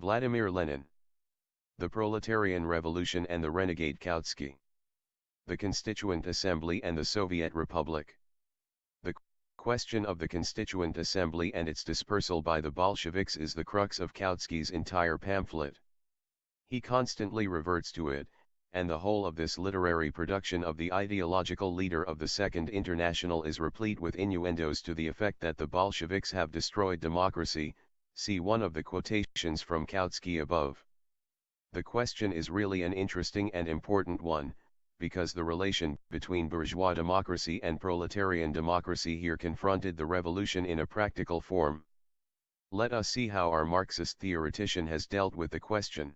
Vladimir Lenin. The Proletarian Revolution and the Renegade Kautsky. The Constituent Assembly and the Soviet Republic. The question of the Constituent Assembly and its dispersal by the Bolsheviks is the crux of Kautsky's entire pamphlet. He constantly reverts to it, and the whole of this literary production of the ideological leader of the Second International is replete with innuendos to the effect that the Bolsheviks have destroyed democracy. See one of the quotations from Kautsky above. The question is really an interesting and important one, because the relation between bourgeois democracy and proletarian democracy here confronted the revolution in a practical form. Let us see how our Marxist theoretician has dealt with the question.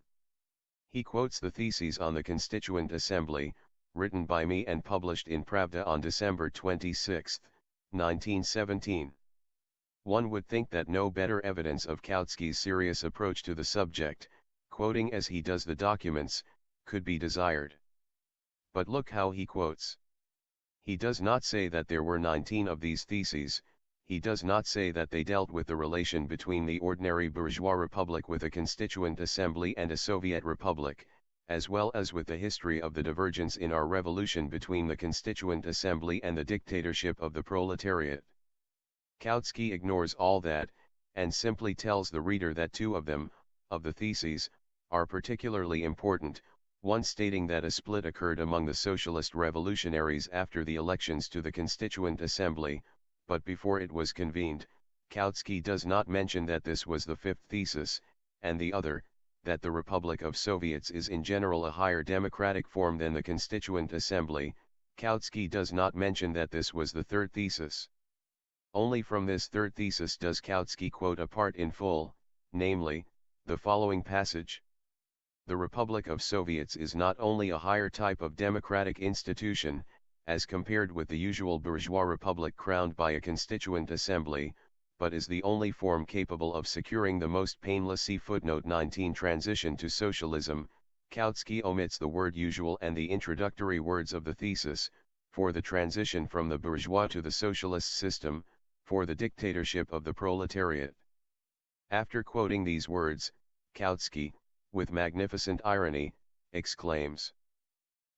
He quotes the theses on the Constituent Assembly, written by me and published in Pravda on December 26, 1917. One would think that no better evidence of Kautsky's serious approach to the subject, quoting as he does the documents, could be desired. But look how he quotes. He does not say that there were 19 of these theses, he does not say that they dealt with the relation between the ordinary bourgeois republic with a constituent assembly and a Soviet republic, as well as with the history of the divergence in our revolution between the constituent assembly and the dictatorship of the proletariat. Kautsky ignores all that, and simply tells the reader that two of them, of the theses, are particularly important, one stating that a split occurred among the socialist revolutionaries after the elections to the Constituent Assembly, but before it was convened. Kautsky does not mention that this was the fifth thesis, and the other, that the Republic of Soviets is in general a higher democratic form than the Constituent Assembly. Kautsky does not mention that this was the third thesis. Only from this third thesis does Kautsky quote a part in full, namely, the following passage. The Republic of Soviets is not only a higher type of democratic institution, as compared with the usual bourgeois republic crowned by a constituent assembly, but is the only form capable of securing the most painless footnote 19 transition to socialism. Kautsky omits the word usual and the introductory words of the thesis, for the transition from the bourgeois to the socialist system, for the dictatorship of the proletariat. After quoting these words, Kautsky, with magnificent irony, exclaims,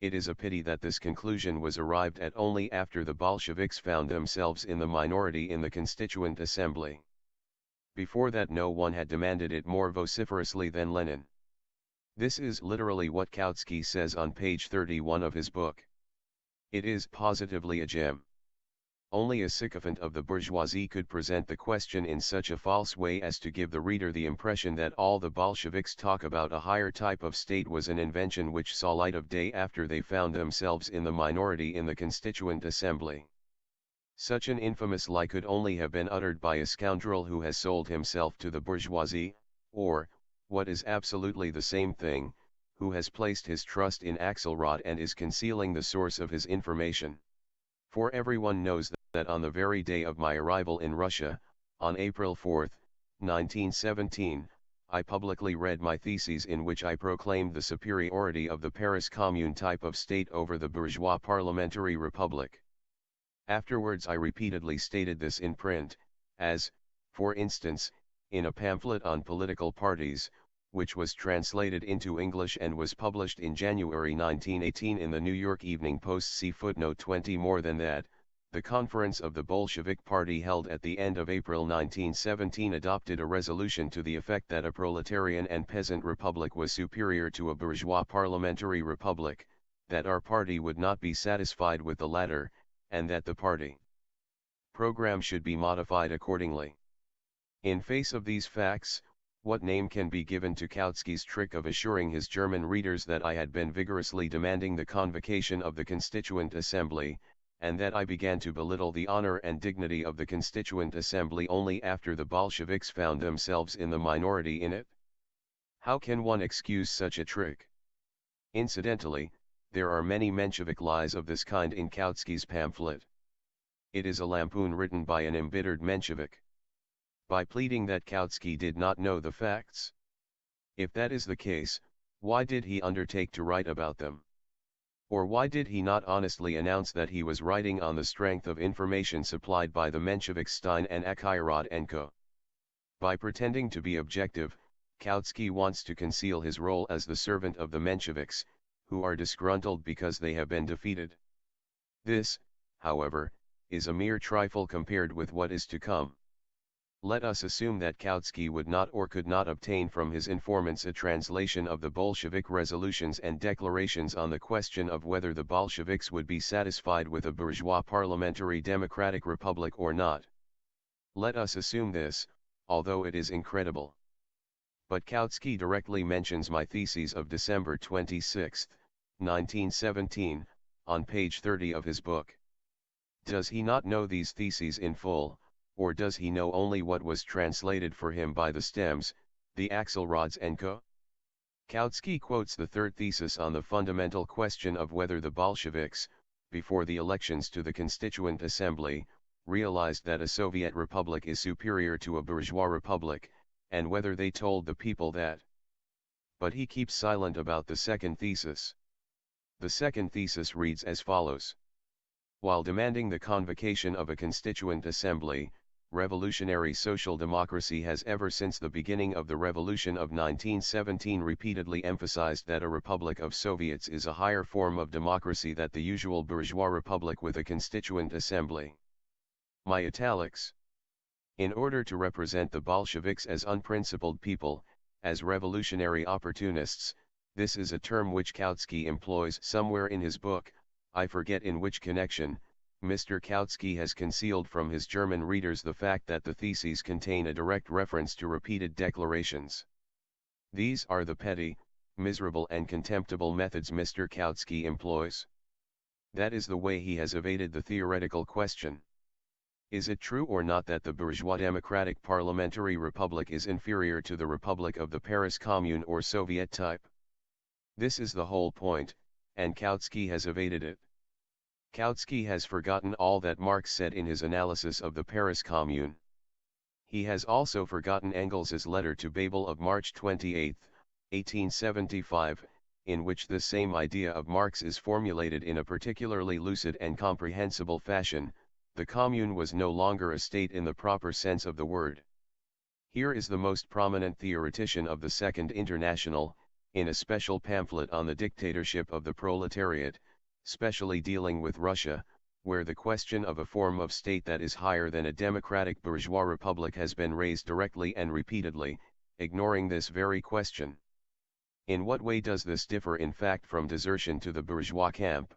"It is a pity that this conclusion was arrived at only after the Bolsheviks found themselves in the minority in the Constituent Assembly. Before that no one had demanded it more vociferously than Lenin." This is literally what Kautsky says on page 31 of his book. It is positively a gem. Only a sycophant of the bourgeoisie could present the question in such a false way as to give the reader the impression that all the Bolsheviks talk about a higher type of state was an invention which saw light of day after they found themselves in the minority in the Constituent Assembly. Such an infamous lie could only have been uttered by a scoundrel who has sold himself to the bourgeoisie, or, what is absolutely the same thing, who has placed his trust in Axelrod and is concealing the source of his information. For everyone knows that on the very day of my arrival in Russia, on April 4, 1917, I publicly read my theses in which I proclaimed the superiority of the Paris Commune type of state over the bourgeois parliamentary republic. Afterwards I repeatedly stated this in print, as, for instance, in a pamphlet on political parties, which was translated into English and was published in January 1918 in the New York Evening Post. See footnote 20. More than that, the conference of the Bolshevik Party held at the end of April 1917 adopted a resolution to the effect that a proletarian and peasant republic was superior to a bourgeois parliamentary republic, that our party would not be satisfied with the latter, and that the party program should be modified accordingly. In face of these facts, what name can be given to Kautsky's trick of assuring his German readers that I had been vigorously demanding the convocation of the Constituent Assembly, and that I began to belittle the honor and dignity of the Constituent Assembly only after the Bolsheviks found themselves in the minority in it? How can one excuse such a trick? Incidentally, there are many Menshevik lies of this kind in Kautsky's pamphlet. It is a lampoon written by an embittered Menshevik. By pleading that Kautsky did not know the facts. If that is the case, why did he undertake to write about them? Or why did he not honestly announce that he was writing on the strength of information supplied by the Mensheviks Stein and Axelrod & Co.? By pretending to be objective, Kautsky wants to conceal his role as the servant of the Mensheviks, who are disgruntled because they have been defeated. This, however, is a mere trifle compared with what is to come. Let us assume that Kautsky would not or could not obtain from his informants a translation of the Bolshevik resolutions and declarations on the question of whether the Bolsheviks would be satisfied with a bourgeois parliamentary democratic republic or not. Let us assume this, although it is incredible. But Kautsky directly mentions my theses of December 26, 1917, on page 30 of his book. Does he not know these theses in full, or does he know only what was translated for him by the stems, the Axelrods and co.? Kautsky quotes the third thesis on the fundamental question of whether the Bolsheviks, before the elections to the Constituent Assembly, realized that a Soviet republic is superior to a bourgeois republic, and whether they told the people that. But he keeps silent about the second thesis. The second thesis reads as follows. While demanding the convocation of a Constituent Assembly, revolutionary social democracy has ever since the beginning of the Revolution of 1917 repeatedly emphasized that a republic of Soviets is a higher form of democracy than the usual bourgeois republic with a Constituent Assembly. My italics. In order to represent the Bolsheviks as unprincipled people, as revolutionary opportunists, this is a term which Kautsky employs somewhere in his book, I forget in which connection. Mr. Kautsky has concealed from his German readers the fact that the theses contain a direct reference to repeated declarations. These are the petty, miserable and contemptible methods Mr. Kautsky employs. That is the way he has evaded the theoretical question. Is it true or not that the bourgeois democratic parliamentary republic is inferior to the republic of the Paris Commune or Soviet type? This is the whole point, and Kautsky has evaded it. Kautsky has forgotten all that Marx said in his analysis of the Paris Commune. He has also forgotten Engels's letter to Babel of March 28, 1875, in which the same idea of Marx is formulated in a particularly lucid and comprehensible fashion. The Commune was no longer a state in the proper sense of the word. Here is the most prominent theoretician of the Second International, in a special pamphlet on the dictatorship of the proletariat, specially dealing with Russia, where the question of a form of state that is higher than a democratic bourgeois republic has been raised directly and repeatedly, ignoring this very question. In what way does this differ in fact from desertion to the bourgeois camp?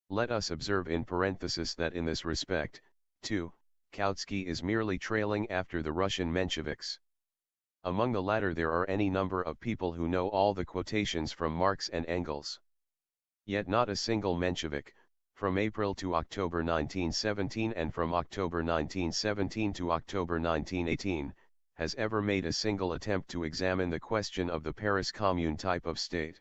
Let us observe in parenthesis that in this respect, too, Kautsky is merely trailing after the Russian Mensheviks. Among the latter there are any number of people who know all the quotations from Marx and Engels. Yet not a single Menshevik, from April to October 1917 and from October 1917 to October 1918, has ever made a single attempt to examine the question of the Paris Commune type of state.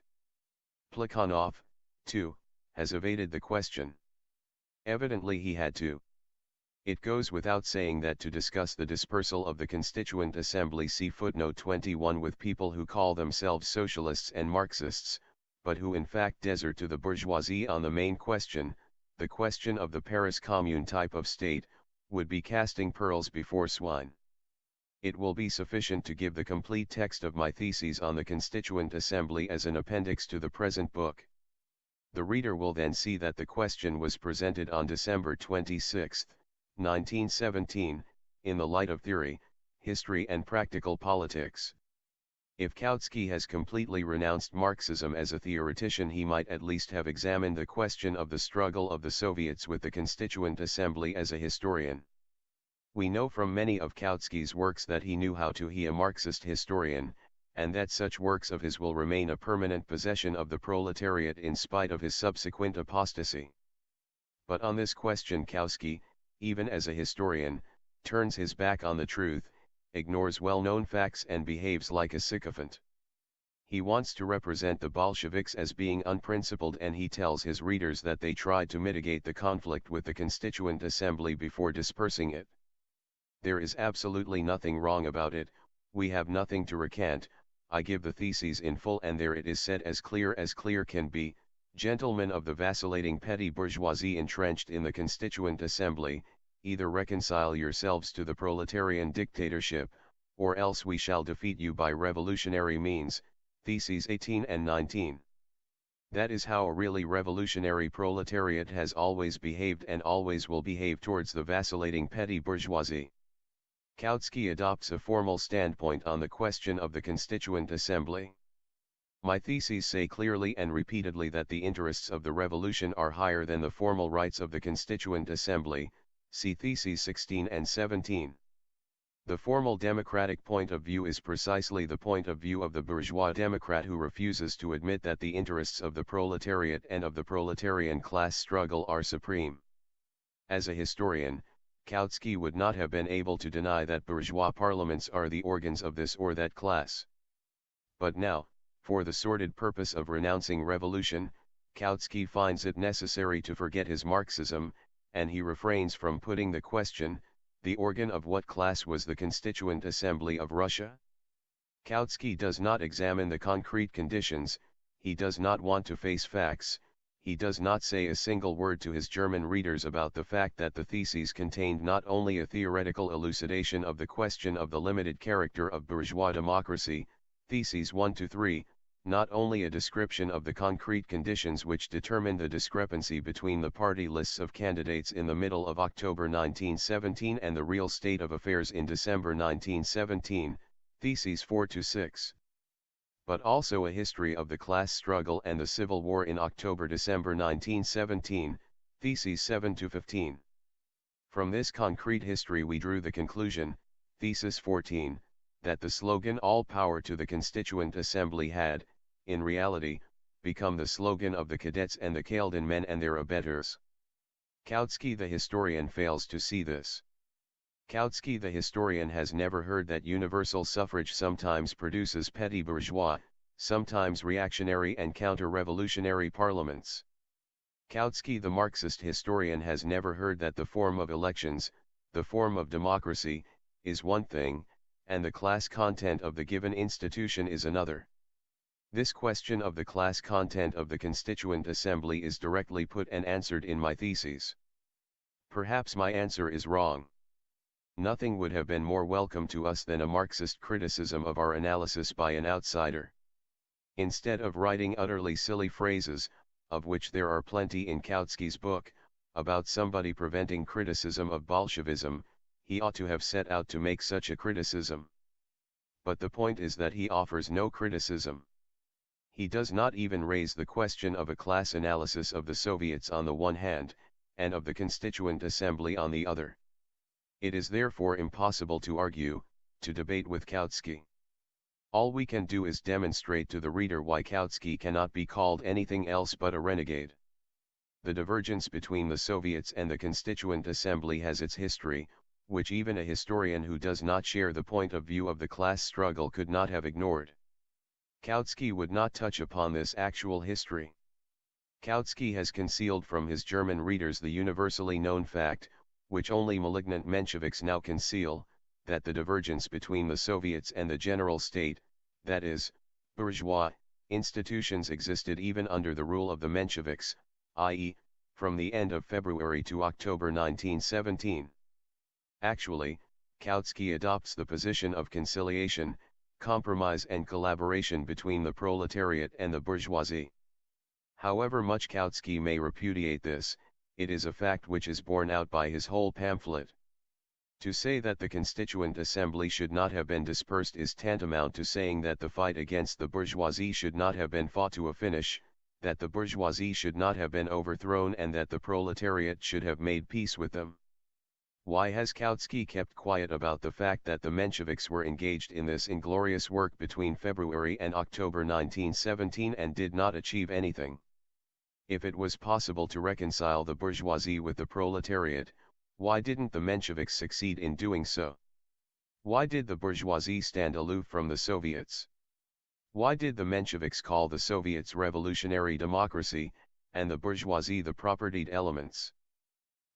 Plekhanov, too, has evaded the question. Evidently he had to. It goes without saying that to discuss the dispersal of the Constituent Assembly see footnote 21 with people who call themselves socialists and Marxists, but who in fact desert to the bourgeoisie on the main question, the question of the Paris Commune type of state, would be casting pearls before swine. It will be sufficient to give the complete text of my theses on the Constituent Assembly as an appendix to the present book. The reader will then see that the question was presented on December 26, 1917, in the light of theory, history and practical politics. If Kautsky has completely renounced Marxism as a theoretician, he might at least have examined the question of the struggle of the Soviets with the Constituent Assembly as a historian. We know from many of Kautsky's works that he knew how to be a Marxist historian, and that such works of his will remain a permanent possession of the proletariat in spite of his subsequent apostasy. But on this question Kautsky, even as a historian, turns his back on the truth, ignores well-known facts and behaves like a sycophant. He wants to represent the Bolsheviks as being unprincipled, and he tells his readers that they tried to mitigate the conflict with the Constituent Assembly before dispersing it. There is absolutely nothing wrong about it, we have nothing to recant. I give the theses in full and there it is said as clear can be. Gentlemen of the vacillating petty bourgeoisie entrenched in the Constituent Assembly, either reconcile yourselves to the proletarian dictatorship, or else we shall defeat you by revolutionary means, Theses 18 and 19. That is how a really revolutionary proletariat has always behaved and always will behave towards the vacillating petty bourgeoisie. Kautsky adopts a formal standpoint on the question of the Constituent Assembly. My theses say clearly and repeatedly that the interests of the revolution are higher than the formal rights of the Constituent Assembly, see Theses 16 and 17. The formal democratic point of view is precisely the point of view of the bourgeois democrat who refuses to admit that the interests of the proletariat and of the proletarian class struggle are supreme. As a historian, Kautsky would not have been able to deny that bourgeois parliaments are the organs of this or that class. But now, for the sordid purpose of renouncing revolution, Kautsky finds it necessary to forget his Marxism, and he refrains from putting the question, the organ of what class was the Constituent Assembly of Russia? Kautsky does not examine the concrete conditions, he does not want to face facts, he does not say a single word to his German readers about the fact that the theses contained not only a theoretical elucidation of the question of the limited character of bourgeois democracy, Theses 1-3, not only a description of the concrete conditions which determined the discrepancy between the party lists of candidates in the middle of October 1917 and the real state of affairs in December 1917, Theses 4-6. But also a history of the class struggle and the civil war in October-December 1917, Theses 7-15. From this concrete history we drew the conclusion, Thesis 14, that the slogan "All Power to the Constituent Assembly" had, in reality, become the slogan of the cadets and the Kaldin men and their abettors. Kautsky the historian fails to see this. Kautsky the historian has never heard that universal suffrage sometimes produces petty bourgeois, sometimes reactionary and counter-revolutionary parliaments. Kautsky the Marxist historian has never heard that the form of elections, the form of democracy, is one thing, and the class content of the given institution is another. This question of the class content of the Constituent Assembly is directly put and answered in my theses. Perhaps my answer is wrong. Nothing would have been more welcome to us than a Marxist criticism of our analysis by an outsider. Instead of writing utterly silly phrases, of which there are plenty in Kautsky's book, about somebody preventing criticism of Bolshevism, he ought to have set out to make such a criticism. But the point is that he offers no criticism. He does not even raise the question of a class analysis of the Soviets on the one hand, and of the Constituent Assembly on the other. It is therefore impossible to argue, to debate with Kautsky. All we can do is demonstrate to the reader why Kautsky cannot be called anything else but a renegade. The divergence between the Soviets and the Constituent Assembly has its history, which even a historian who does not share the point of view of the class struggle could not have ignored. Kautsky would not touch upon this actual history. Kautsky has concealed from his German readers the universally known fact, which only malignant Mensheviks now conceal, that the divergence between the Soviets and the general state, that is, bourgeois, institutions existed even under the rule of the Mensheviks, i.e., from the end of February to October 1917. Actually, Kautsky adopts the position of conciliation, compromise and collaboration between the proletariat and the bourgeoisie. However much Kautsky may repudiate this, it is a fact which is borne out by his whole pamphlet. To say that the Constituent Assembly should not have been dispersed is tantamount to saying that the fight against the bourgeoisie should not have been fought to a finish, that the bourgeoisie should not have been overthrown and that the proletariat should have made peace with them. Why has Kautsky kept quiet about the fact that the Mensheviks were engaged in this inglorious work between February and October 1917 and did not achieve anything? If it was possible to reconcile the bourgeoisie with the proletariat, why didn't the Mensheviks succeed in doing so? Why did the bourgeoisie stand aloof from the Soviets? Why did the Mensheviks call the Soviets revolutionary democracy, and the bourgeoisie the propertied elements?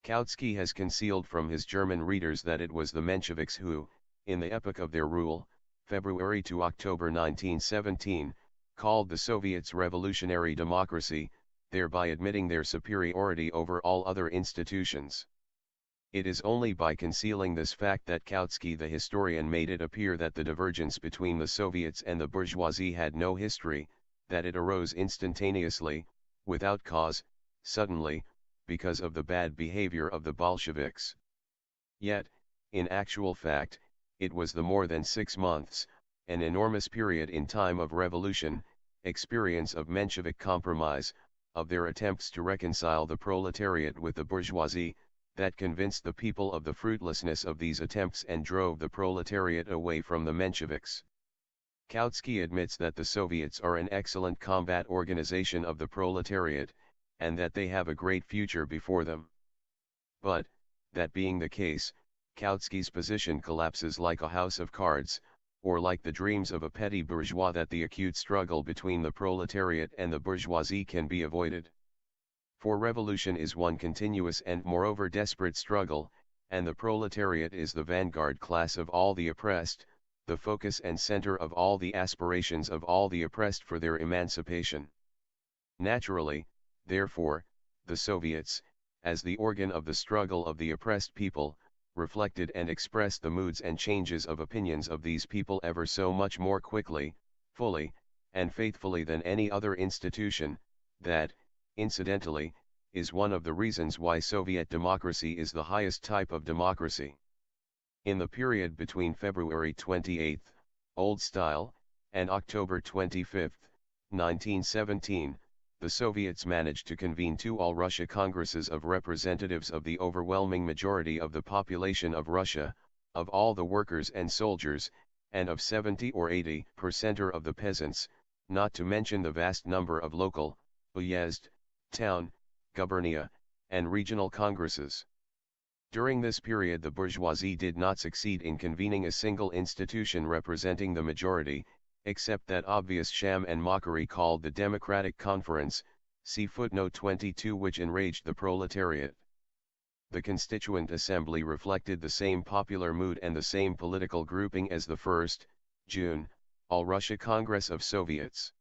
Kautsky has concealed from his German readers that it was the Mensheviks who, in the epoch of their rule, February to October 1917, called the Soviets revolutionary democracy, thereby admitting their superiority over all other institutions. It is only by concealing this fact that Kautsky the historian made it appear that the divergence between the Soviets and the bourgeoisie had no history, that it arose instantaneously, without cause, suddenly, because of the bad behavior of the Bolsheviks. Yet, in actual fact, it was the more than 6 months, an enormous period in time of revolution, experience of Menshevik compromise, of their attempts to reconcile the proletariat with the bourgeoisie, that convinced the people of the fruitlessness of these attempts and drove the proletariat away from the Mensheviks. Kautsky admits that the Soviets are an excellent combat organization of the proletariat, and that they have a great future before them. But, that being the case, Kautsky's position collapses like a house of cards, or like the dreams of a petty bourgeois, that the acute struggle between the proletariat and the bourgeoisie can be avoided. For revolution is one continuous and moreover desperate struggle, and the proletariat is the vanguard class of all the oppressed, the focus and center of all the aspirations of all the oppressed for their emancipation. Naturally, therefore, the Soviets, as the organ of the struggle of the oppressed people, reflected and expressed the moods and changes of opinions of these people ever so much more quickly, fully, and faithfully than any other institution, that, incidentally, is one of the reasons why Soviet democracy is the highest type of democracy. In the period between February 28, Old Style, and October 25, 1917, the Soviets managed to convene 2 All-Russia Congresses of representatives of the overwhelming majority of the population of Russia, of all the workers and soldiers, and of 70 or 80% of the peasants, not to mention the vast number of local, uyezd, town, gubernia, and regional congresses. During this period the bourgeoisie did not succeed in convening a single institution representing the majority, except that obvious sham and mockery called the Democratic Conference, see footnote 22, which enraged the proletariat. The Constituent Assembly reflected the same popular mood and the same political grouping as the first, June, All-Russia Congress of Soviets.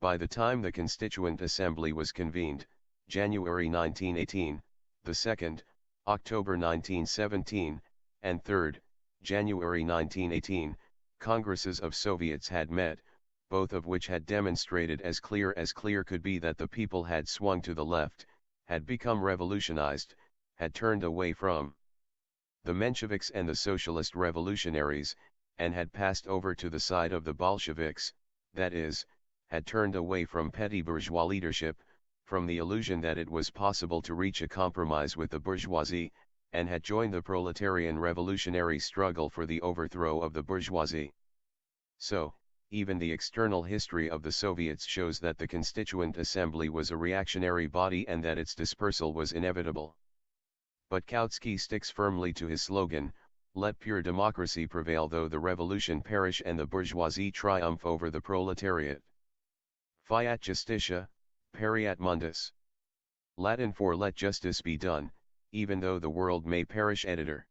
By the time the Constituent Assembly was convened, January 1918, the second, October 1917, and third, January 1918, Congresses of Soviets had met, both of which had demonstrated as clear could be that the people had swung to the left, had become revolutionized, had turned away from the Mensheviks and the socialist revolutionaries, and had passed over to the side of the Bolsheviks, that is, had turned away from petty bourgeois leadership, from the illusion that it was possible to reach a compromise with the bourgeoisie, and had joined the proletarian revolutionary struggle for the overthrow of the bourgeoisie. So, even the external history of the Soviets shows that the Constituent Assembly was a reactionary body and that its dispersal was inevitable. But Kautsky sticks firmly to his slogan, "Let pure democracy prevail though the revolution perish and the bourgeoisie triumph over the proletariat." Fiat justitia, pereat mundus. Latin for let justice be done, even though the world may perish. Editor.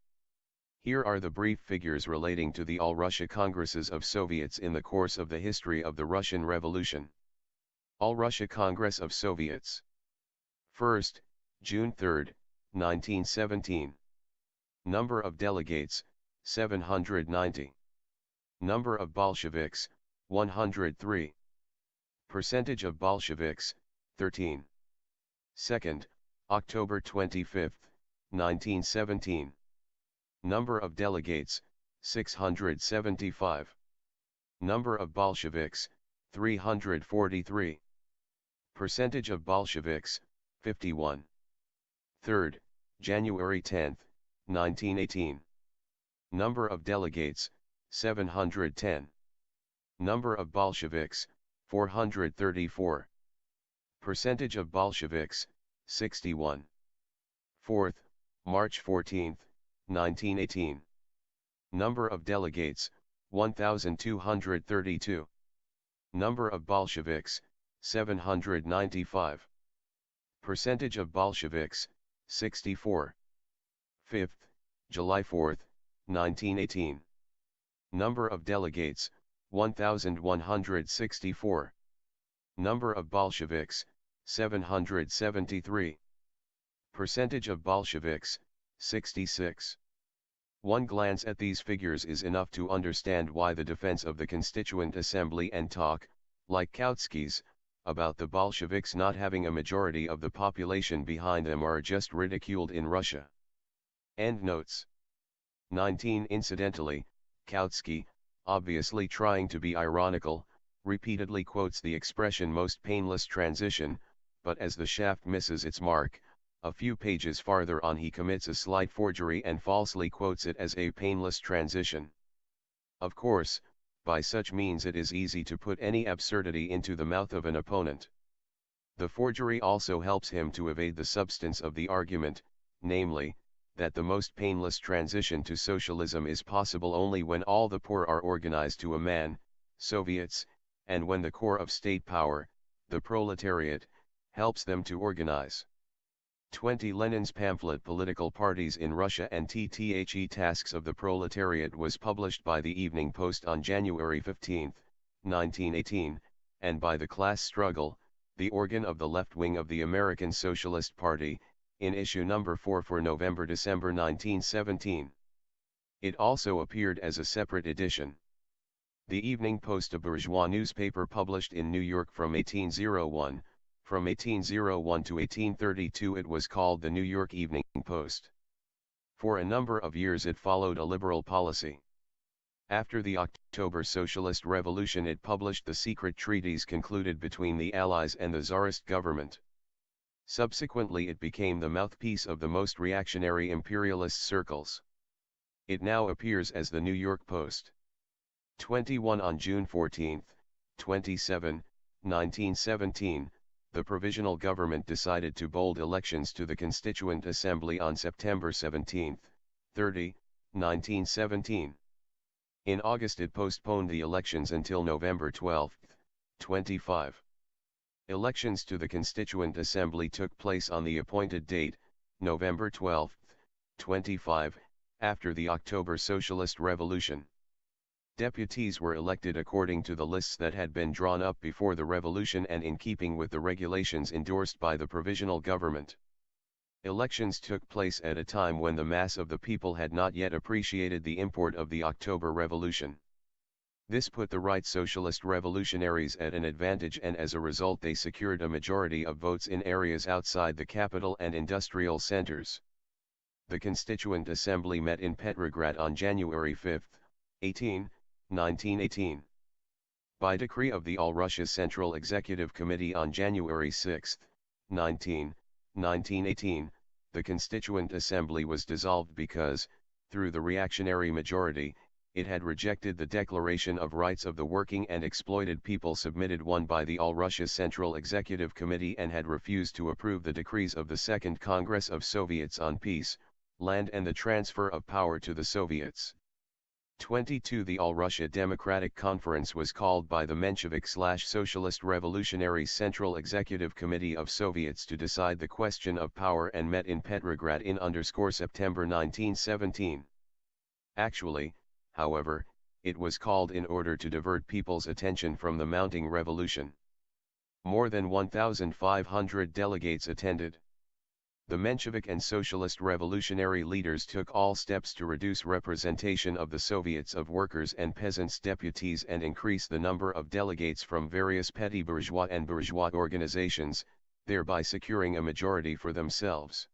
Here are the brief figures relating to the All-Russia Congresses of Soviets in the course of the history of the Russian Revolution. All-Russia Congress of Soviets. First, June 3, 1917. Number of delegates, 790. Number of Bolsheviks, 103. Percentage of Bolsheviks, 13. Second, October 25, 1917. Number of delegates, 675. Number of Bolsheviks, 343. Percentage of Bolsheviks, 51. Third, January 10, 1918. Number of delegates, 710. Number of Bolsheviks, 434. Percentage of Bolsheviks, 61. Fourth, March 14, 1918. Number of delegates, 1,232. Number of Bolsheviks, 795. Percentage of Bolsheviks, 64. Fifth, July 4, 1918. Number of delegates, 1,164. Number of Bolsheviks, 773. Percentage of Bolsheviks, 66. One glance at these figures is enough to understand why the defense of the Constituent Assembly and talk, like Kautsky's, about the Bolsheviks not having a majority of the population behind them are just ridiculed in Russia. Endnotes. 19. Incidentally, Kautsky, obviously trying to be ironical, repeatedly quotes the expression most painless transition, but as the shaft misses its mark, a few pages farther on he commits a slight forgery and falsely quotes it as a painless transition. Of course, by such means it is easy to put any absurdity into the mouth of an opponent. The forgery also helps him to evade the substance of the argument, namely, that the most painless transition to socialism is possible only when all the poor are organized to a man, Soviets, and when the core of state power, the proletariat, helps them to organize. 20. Lenin's pamphlet Political Parties in Russia and TTHE Tasks of the Proletariat was published by the Evening Post on January 15, 1918, and by the Class Struggle, the organ of the left wing of the American Socialist Party, in issue number 4 for November-December 1917. It also appeared as a separate edition. The Evening Post, a bourgeois newspaper published in New York from 1801, from 1801 to 1832 it was called the New York Evening Post. For a number of years it followed a liberal policy. After the October Socialist Revolution it published the secret treaties concluded between the Allies and the Tsarist government. Subsequently it became the mouthpiece of the most reactionary imperialist circles. It now appears as the New York Post. 21. On June 14, 27, 1917, the Provisional Government decided to hold elections to the Constituent Assembly on September 17, 30, 1917. In August it postponed the elections until November 12, 25. Elections to the Constituent Assembly took place on the appointed date, November 12, 25, after the October Socialist Revolution. Deputies were elected according to the lists that had been drawn up before the revolution and in keeping with the regulations endorsed by the Provisional Government. Elections took place at a time when the mass of the people had not yet appreciated the import of the October Revolution. This put the right socialist revolutionaries at an advantage, and as a result they secured a majority of votes in areas outside the capital and industrial centers. The Constituent Assembly met in Petrograd on January 5, 1918. By decree of the All-Russia Central Executive Committee on January 6, 1918, the Constituent Assembly was dissolved because, through the reactionary majority, it had rejected the Declaration of Rights of the Working and Exploited People submitted one by the All-Russia Central Executive Committee and had refused to approve the decrees of the Second Congress of Soviets on Peace, Land and the transfer of power to the Soviets. 22. The All-Russia Democratic Conference was called by the Menshevik/Socialist Revolutionary Central Executive Committee of Soviets to decide the question of power and met in Petrograd in September 1917. Actually, however, it was called in order to divert people's attention from the mounting revolution. More than 1,500 delegates attended. The Menshevik and Socialist revolutionary leaders took all steps to reduce representation of the Soviets of workers and peasants deputies and increase the number of delegates from various petty bourgeois and bourgeois organizations, thereby securing a majority for themselves.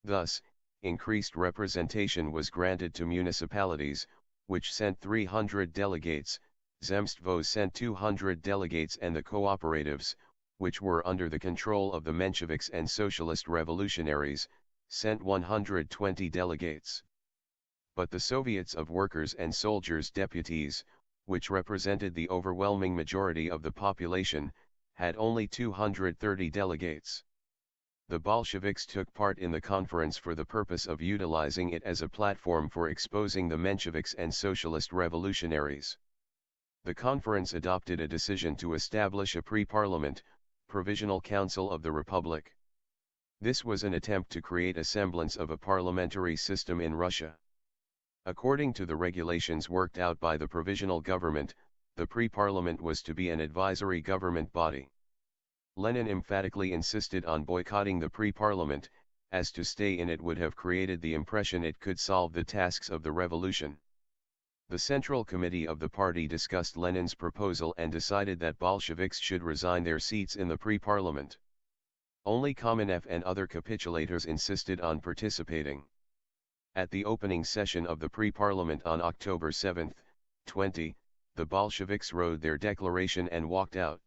Thus, increased representation was granted to municipalities, which sent 300 delegates, Zemstvos sent 200 delegates, and the cooperatives, which were under the control of the Mensheviks and Socialist revolutionaries, sent 120 delegates. But the Soviets of Workers and Soldiers deputies, which represented the overwhelming majority of the population, had only 230 delegates. The Bolsheviks took part in the conference for the purpose of utilizing it as a platform for exposing the Mensheviks and Socialist revolutionaries. The conference adopted a decision to establish a pre-parliament, Provisional Council of the Republic. This was an attempt to create a semblance of a parliamentary system in Russia. According to the regulations worked out by the Provisional Government, the pre-parliament was to be an advisory government body. Lenin emphatically insisted on boycotting the pre-parliament, as to stay in it would have created the impression it could solve the tasks of the revolution. The Central Committee of the party discussed Lenin's proposal and decided that Bolsheviks should resign their seats in the pre-parliament. Only Kamenev and other capitulators insisted on participating. At the opening session of the pre-parliament on October 7, 20, the Bolsheviks wrote their declaration and walked out.